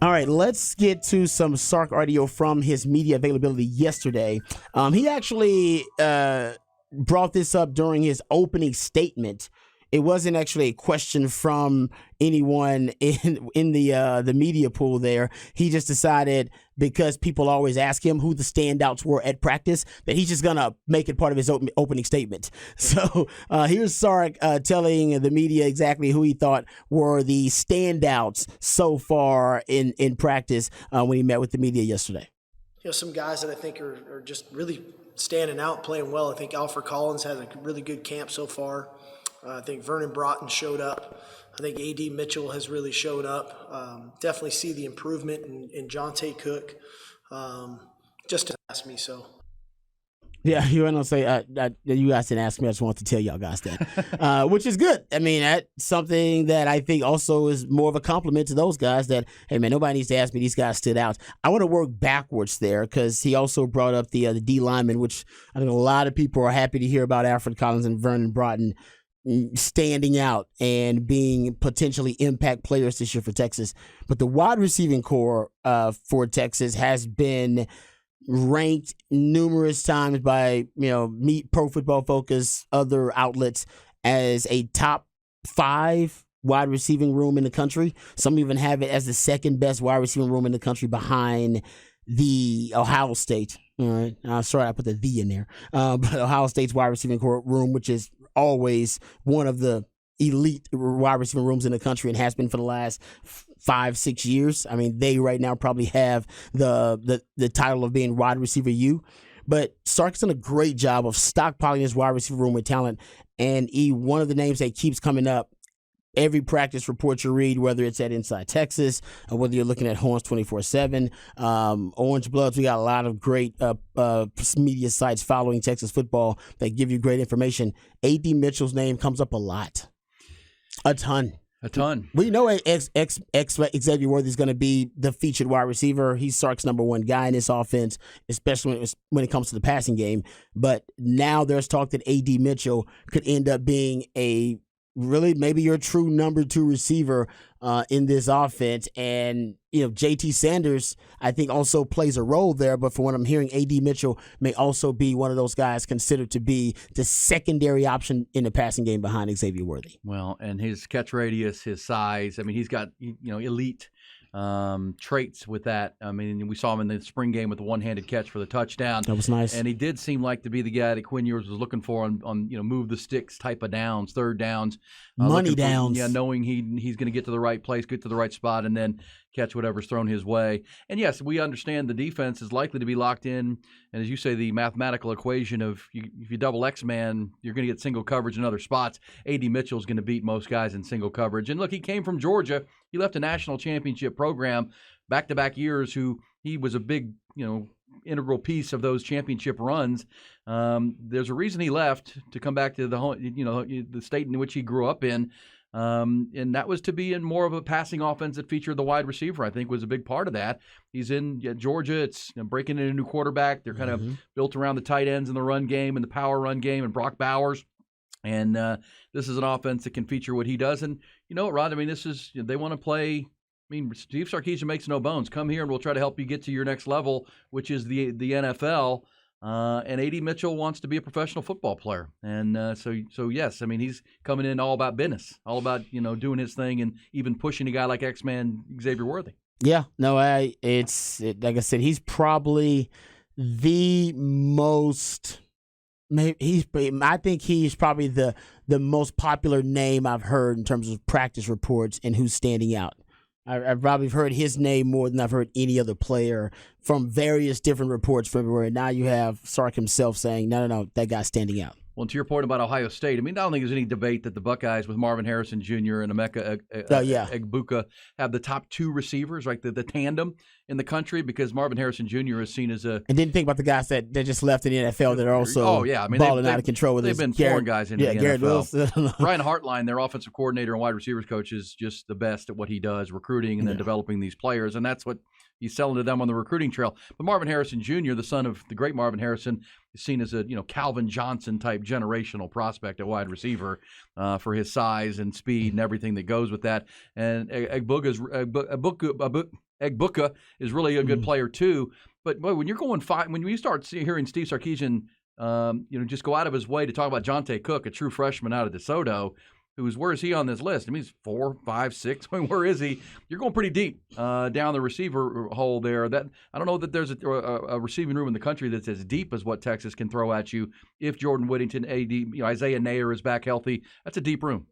All right, let's get to some Sark audio from his media availability yesterday. He actually brought this up during his opening statement. It wasn't actually a question from anyone in the media pool there. He just decided, because people always ask him who the standouts were at practice, that he's just going to make it part of his opening statement. So here's Sark telling the media exactly who he thought were the standouts so far in practice when he met with the media yesterday. Some guys that I think are just really standing out, playing well. I think Alfred Collins had a really good camp so far. I think Vernon Broughton showed up. I think A.D. Mitchell has really showed up. Definitely see the improvement in Jonte Cook. Just to ask me, so. Yeah, you want to say, you guys didn't ask me. I just wanted to tell y'all guys that, which is good. I mean, that's something that I think also is more of a compliment to those guys that, hey, man, nobody needs to ask me. These guys stood out. I want to work backwards there because he also brought up the D lineman, which I think a lot of people are happy to hear about Alfred Collins and Vernon Broughton standing out and being potentially impact players this year for Texas. But the wide receiving core for Texas has been ranked numerous times by Meet, Pro Football Focus, other outlets as a top 5 wide receiving room in the country. Some even have it as the second best wide receiving room in the country behind the Ohio State. All right, sorry I put the "the" in there, but Ohio State's wide receiving core room, which is always one of the elite wide receiving rooms in the country and has been for the last 5-6 years. I mean, they right now probably have the title of being wide receiver U. But Sark's done a great job of stockpiling his wide receiver room with talent, and one of the names that keeps coming up every practice report you read, whether it's at Inside Texas or whether you're looking at Horns 24/7, Orange Bloods, we got a lot of great media sites following Texas football that give you great information. A.D. Mitchell's name comes up a lot. A ton. We know Xavier Worthy is going to be the featured wide receiver. He's Sark's number one guy in this offense, especially when it comes to the passing game. But now there's talk that A.D. Mitchell could end up being really maybe your true number 2 receiver in this offense. And, J.T. Sanders, I think, also plays a role there. But from what I'm hearing, A.D. Mitchell may also be one of those guys considered to be the secondary option in the passing game behind Xavier Worthy. Well, and his catch radius, his size, I mean, he's got, elite traits with that. I mean, we saw him in the spring game with the one-handed catch for the touchdown. That was nice. And he did seem like to be the guy that Quinn Ewers was looking for on move the sticks type of downs, third downs. Money downs. Knowing he's going to get to the right place, get to the right spot, and then catch whatever's thrown his way. And, yes, we understand the defense is likely to be locked in. And as you say, the mathematical equation of if you double X-man, you're going to get single coverage in other spots. A.D. Mitchell is going to beat most guys in single coverage. And, look, he came from Georgia. He left a national championship program back-to-back years he was a big, integral piece of those championship runs. There's a reason he left to come back to the home, the state in which he grew up in. And that was to be in more of a passing offense that featured the wide receiver, I think, was a big part of that. He's in Georgia. It's breaking in a new quarterback. They're kind of built around the tight ends in the run game and the power run game and Brock Bowers. And this is an offense that can feature what he does. And you know what, Rod? I mean, they want to play. I mean, Steve Sarkisian makes no bones. Come here and we'll try to help you get to your next level, which is the NFL. And A.D. Mitchell wants to be a professional football player. And so yes, I mean, he's coming in all about business, all about, doing his thing and even pushing a guy like X-Man Xavier Worthy. Yeah, no, like I said, he's probably the most I think he's probably the most popular name I've heard in terms of practice reports and who's standing out. I've probably heard his name more than I've heard any other player from various different reports from everywhere. Now you have Sark himself saying, no, that guy's standing out. Well, to your point about Ohio State, I mean, I don't think there's any debate that the Buckeyes with Marvin Harrison Jr. and Emeka Egbuka have the top 2 receivers, right? The tandem in the country, because Marvin Harrison Jr. is seen as a... And didn't think about the guys that just left in the NFL that are also balling out of control with they've been foreign guys in the NFL. Brian Hartline, their offensive coordinator and wide receivers coach, is just the best at what he does, recruiting and then developing these players, and that's what he's selling to them on the recruiting trail. But Marvin Harrison Jr., the son of the great Marvin Harrison, is seen as a Calvin Johnson type generational prospect at wide receiver for his size and speed and everything that goes with that. And Egbuka is really a good player too. But boy, when you're going when you start hearing Steve Sarkisian, just go out of his way to talk about Jonte Cook, a true freshman out of DeSoto, where is he on this list? I mean, he's 4, 5, 6. I mean, where is he? You're going pretty deep down the receiver hole there. That I don't know that there's a receiving room in the country that's as deep as what Texas can throw at you. If Jordan Whittington, Isaiah Nayer is back healthy, that's a deep room.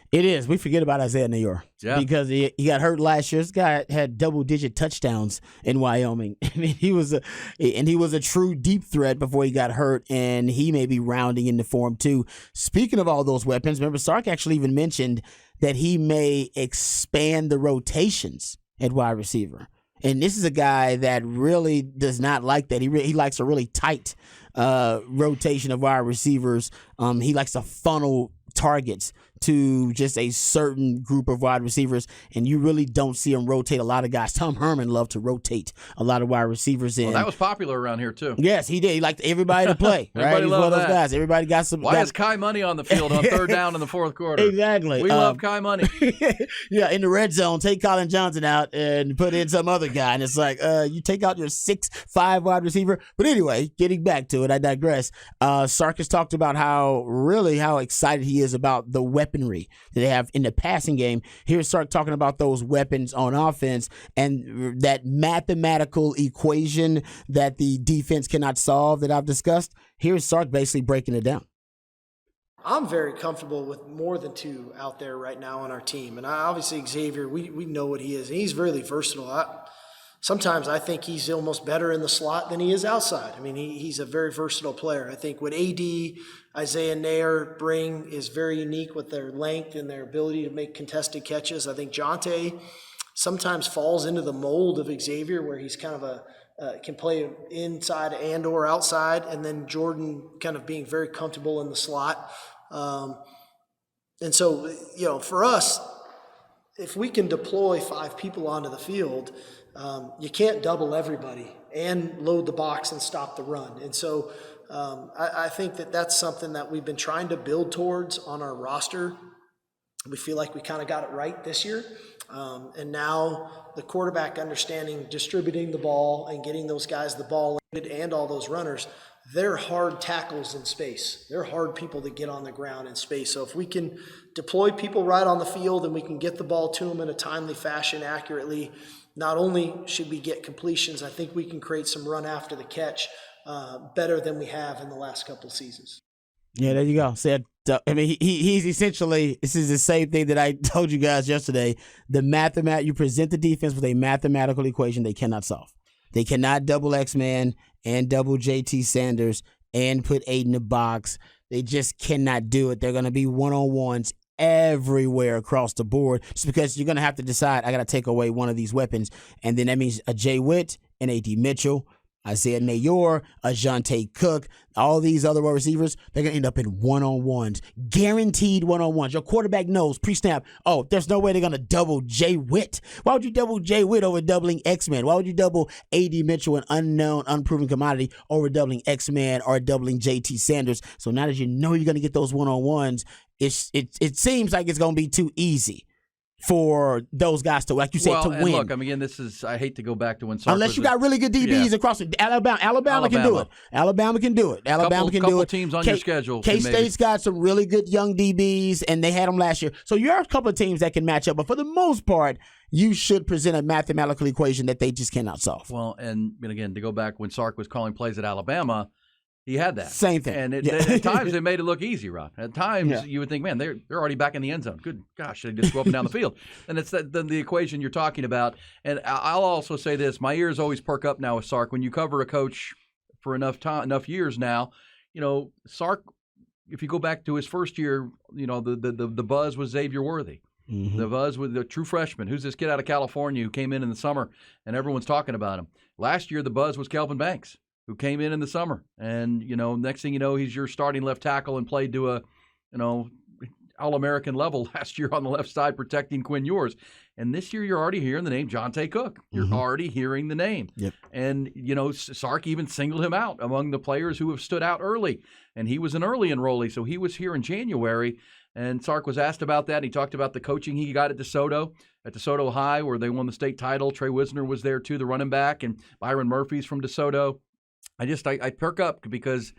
It is. We forget about Isaiah Nayer because he got hurt last year. This guy had double-digit touchdowns in Wyoming. I mean, he was a true deep threat before he got hurt, and he may be rounding into form too. Speaking of all those weapons, remember Sark actually even mentioned that he may expand the rotations at wide receiver. And this is a guy that really does not like that. He likes a really tight rotation of wide receivers. He likes to funnel targets to just a certain group of wide receivers, and you really don't see him rotate a lot of guys. Tom Herman loved to rotate a lot of wide receivers in. Well, that was popular around here, too. Yes, he did. He liked everybody to play. Right? He's one of those guys. Everybody got some. Why is Kai Money on the field on third down in the fourth quarter? Exactly. We love Kai Money. Yeah, in the red zone, take Colin Johnson out and put in some other guy, and it's like, you take out your 6'5" wide receiver. But anyway, getting back to it, I digress. Sark has talked about how excited he is about the weaponry that they have in the passing game. Here's Sark talking about those weapons on offense and that mathematical equation that the defense cannot solve that I've discussed. Here's Sark basically breaking it down. I'm very comfortable with more than 2 out there right now on our team. And obviously Xavier, we know what he is. And he's really versatile. Sometimes I think he's almost better in the slot than he is outside. I mean, he's a very versatile player. I think what AD, Isaiah Nayer bring is very unique with their length and their ability to make contested catches. I think Jonte sometimes falls into the mold of Xavier where he's kind of can play inside and or outside, and then Jordan kind of being very comfortable in the slot. And so, for us, if we can deploy 5 people onto the field, you can't double everybody and load the box and stop the run. And so I think that's something that we've been trying to build towards on our roster. We feel like we kind of got it right this year. And now the quarterback understanding distributing the ball and getting those guys the ball and all those runners, they're hard tackles in space. They're hard people to get on the ground in space. So if we can deploy people right on the field and we can get the ball to them in a timely fashion accurately, not only should we get completions, I think we can create some run after the catch better than we have in the last couple of seasons. Yeah, there you go. I mean, he's essentially, this is the same thing that I told you guys yesterday. You present the defense with a mathematical equation they cannot solve. They cannot double X-Man and double JT Sanders and put 8 in the box. They just cannot do it. They're going to be one-on-ones everywhere across the board just because you're going to have to decide, I got to take away one of these weapons. And then that means a Jay Witt and A.D. Mitchell, Isaiah Nayer, a Jonte Cook, all these other wide receivers, they're going to end up in one-on-ones, guaranteed one-on-ones. Your quarterback knows pre-snap, there's no way they're going to double Jay Witt. Why would you double Jay Witt over doubling X-Men? Why would you double A.D. Mitchell, an unknown, unproven commodity, over doubling X-Men or doubling JT Sanders? So now that you know you're going to get those one-on-ones, it seems like it's going to be too easy for those guys to, like you said, to win. Look, I mean, again, I hate to go back to when Sark unless you got really good DBs across Alabama can do it. Alabama can do it. Couple teams on your schedule. K-State's got some really good young DBs, and they had them last year. So you have a couple of teams that can match up, but for the most part, you should present a mathematical equation that they just cannot solve. Well, and again, to go back when Sark was calling plays at Alabama, he had that. Same thing. And at times they made it look easy, Rob. At times you would think, man, they're already back in the end zone. Good gosh, they just go up and down the field. And it's the equation you're talking about. And I'll also say this. My ears always perk up now with Sark. When you cover a coach for enough years now, Sark, if you go back to his first year, the buzz was Xavier Worthy. Mm-hmm. The buzz with the true freshman. Who's this kid out of California who came in the summer and everyone's talking about him? Last year, the buzz was Kelvin Banks, who came in the summer. And, next thing you know, he's your starting left tackle and played to a, All-American level last year on the left side protecting Quinn Ewers. And this year you're already hearing the name Jonte Cook. You're already hearing the name. Yep. And, Sark even singled him out among the players who have stood out early. And he was an early enrollee, so he was here in January. And Sark was asked about that. He talked about the coaching he got at DeSoto. at DeSoto High where they won the state title. Trey Wisner was there too, the running back, and Byron Murphy's from DeSoto. I perk up because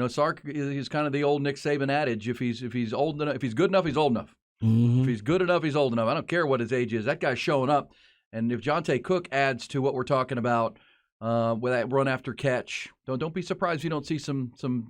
Sark is kind of the old Nick Saban adage: if he's old enough, if he's good enough, he's old enough. Mm-hmm. If he's good enough, he's old enough. I don't care what his age is. That guy's showing up. And if Jonte Cook adds to what we're talking about with that run after catch, don't be surprised if you don't see some 4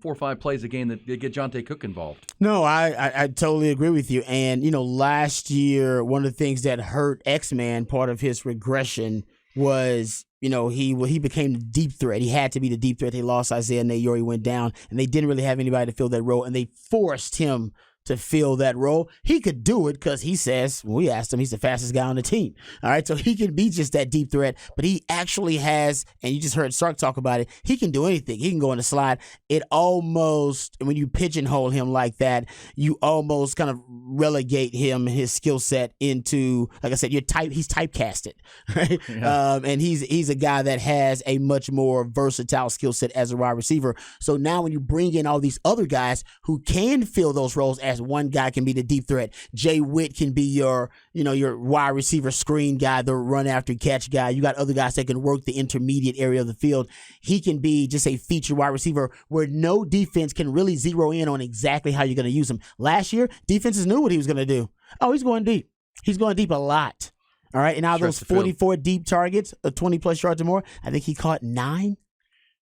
or 5 plays a game that get Jonte Cook involved. No, I totally agree with you. And, last year, one of the things that hurt X-Man, part of his regression was, he became the deep threat. He had to be the deep threat. They lost Isaiah Nayor. He went down, and they didn't really have anybody to fill that role, and they forced him to fill that role. He could do it because he says, when we asked him, he's the fastest guy on the team. All right, so he can be just that deep threat, but he actually has, and you just heard Sark talk about it, he can do anything. He can go on the slide. It almost, when you pigeonhole him like that, you almost kind of relegate him, his skill set into, like I said, he's typecasted, right? Yeah. And he's a guy that has a much more versatile skill set as a wide receiver. So now when you bring in all these other guys who can fill those roles, as one guy can be the deep threat, Jay Witt can be your wide receiver screen guy, the run after catch guy. You got other guys that can work the intermediate area of the field. He can be just a feature wide receiver where no defense can really zero in on exactly how you're going to use him. Last year, defenses knew what he was going to do. Oh, he's going deep. He's going deep a lot. All right, and out of those 44 deep targets, 20-plus yards or more, I think he caught 9.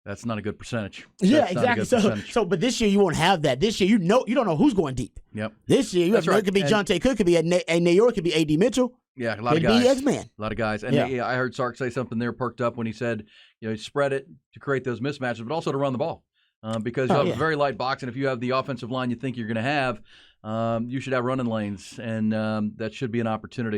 That's not a good percentage. Yeah, exactly. But this year you won't have that. This year you don't know who's going deep. Yep. This year it could be Jonte Cook, could be a Nayor, could be A.D. Mitchell. Yeah, a lot of Could guys. be X-Man. A lot of guys. And I heard Sark say something there perked up when he said, spread it to create those mismatches, but also to run the ball. Because you have a very light box, and if you have the offensive line you think you're going to have, you should have running lanes, and that should be an opportunity.